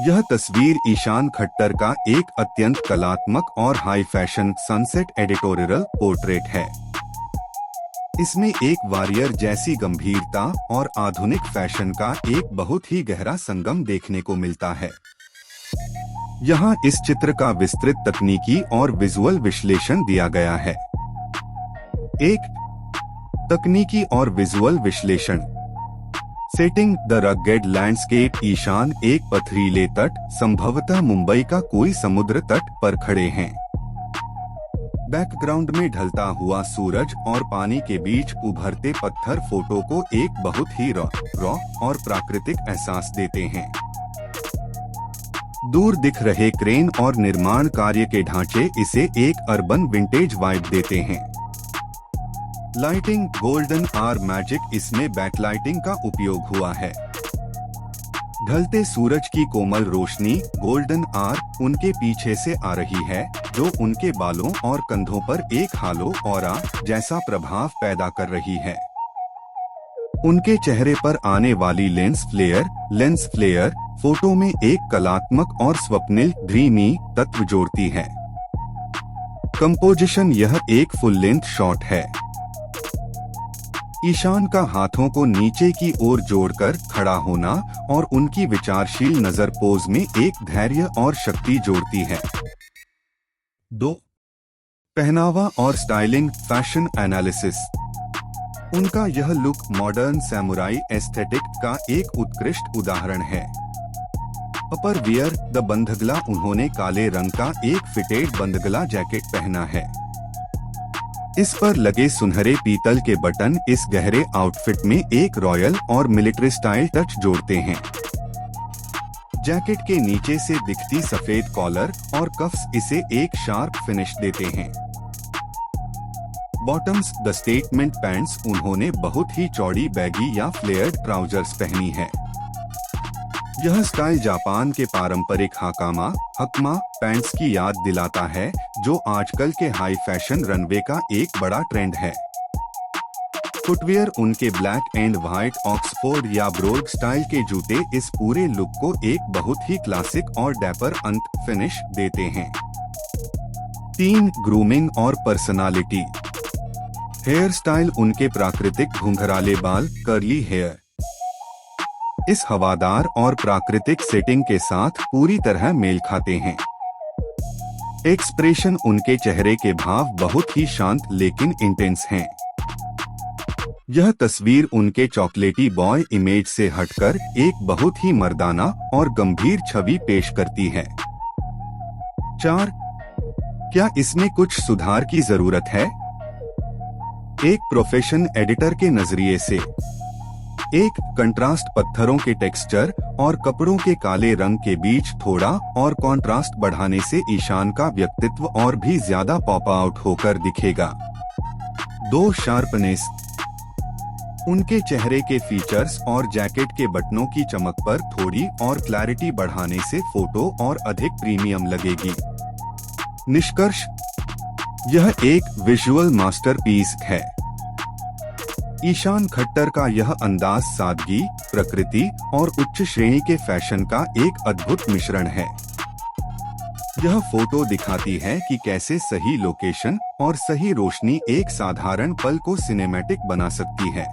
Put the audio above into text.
यह तस्वीर ईशान खट्टर का एक अत्यंत कलात्मक और high fashion sunset editorial portrait है। इसमें एक वॉरियर जैसी गंभीरता और आधुनिक फैशन का एक बहुत ही गहरा संगम देखने को मिलता है। यहाँ इस चित्र का विस्तृत तकनीकी और विजुअल विश्लेषण दिया गया है। एक तकनीकी और विजुअल विश्लेषण। Setting the rugged landscape. ईशान एक पथरीले तट, संभवतः मुंबई का कोई समुद्र तट पर खड़े हैं। बैकग्राउंड में ढलता हुआ सूरज और पानी के बीच उभरते पत्थर फोटो को एक बहुत ही रॉ और प्राकृतिक एहसास देते हैं। दूर दिख रहे क्रेन और निर्माण कार्य के ढांचे इसे एक अर्बन विंटेज वाइब देते हैं। Lighting golden hour magic. इसमें बैकलाइटिंग का उपयोग हुआ है। ढलते सूरज की कोमल रोशनी गोल्डन आर उनके पीछे से आ रही है, जो उनके बालों और कंधों पर एक हालो ऑरा जैसा प्रभाव पैदा कर रही है। उनके चेहरे पर आने वाली लेंस फ्लेयर फोटो में एक कलात्मक और स्वप्निल ड्रीमी तत्व जोड़ती है। कंपोजिशन। यह एक फुल लेंथ शॉट है। ईशान का हाथों को नीचे की ओर जोड़कर खड़ा होना और उनकी विचारशील नजर पोज में एक धैर्य और शक्ति जोड़ती है। 2. पहनावा और स्टाइलिंग फैशन एनालिसिस। उनका यह लुक मॉडर्न सैमुराई एस्थेटिक का एक उत्कृष्ट उदाहरण है। अपर वियर द बंधगला। उन्होंने काले रंग का एक फिटेड बंधगला जैकेट पहना है। इस पर लगे सुनहरे पीतल के बटन इस गहरे आउटफिट में एक रॉयल और मिलिट्री स्टाइल टच जोड़ते हैं। जैकेट के नीचे से दिखती सफेद कॉलर और कफ्स इसे एक शार्प फिनिश देते हैं। Bottoms the statement pants. उन्होंने बहुत ही चौड़ी बैगी या फ्लेयर्ड ट्राउजर्स पहनी है। यह स्टाइल जापान के पारंपरिक हकमा पैंट्स की याद दिलाता है, जो आजकल के हाई फैशन रनवे का एक बड़ा ट्रेंड है। फुटवियर। उनके ब्लैक एंड व्हाइट ऑक्सफोर्ड या ब्रोग स्टाइल के जूते इस पूरे लुक को एक बहुत ही क्लासिक और डैपर अंत फिनिश देते हैं। 3. ग्रूमिंग और पर्सनालिटी। Hair style. उनके प्राकृतिक घुंघराले बाल कर्ली हेयर इस हवादार और प्राकृतिक सेटिंग के साथ पूरी तरह मेल खाते हैं। एक्सप्रेशन। उनके चेहरे के भाव बहुत ही शांत लेकिन इंटेंस हैं। यह तस्वीर उनके चॉकलेटी बॉय इमेज से हटकर एक बहुत ही मर्दाना और गंभीर छवि पेश करती है। 4. क्या इसमें कुछ सुधार की जरूरत है? एक प्रोफेशन एडिटर के नजरिए से। एक कंट्रास्ट। पत्थरों के टेक्सचर और कपड़ों के काले रंग के बीच थोड़ा और कंट्रास्ट बढ़ाने से ईशान का व्यक्तित्व और भी ज्यादा पॉप आउट होकर दिखेगा। 2. शार्पनेस। उनके चेहरे के फीचर्स और जैकेट के बटनों की चमक पर थोड़ी और क्लैरिटी बढ़ाने से फोटो और अधिक प्रीमियम लगेगी। निष्कर्ष। यह एक विजुअल मास्टरपीस है। ईशान खट्टर का यह अंदाज सादगी, प्रकृति और उच्च श्रेणी के फैशन का एक अद्भुत मिश्रण है। यह फोटो दिखाती है कि कैसे सही लोकेशन और सही रोशनी एक साधारण पल को सिनेमैटिक बना सकती है।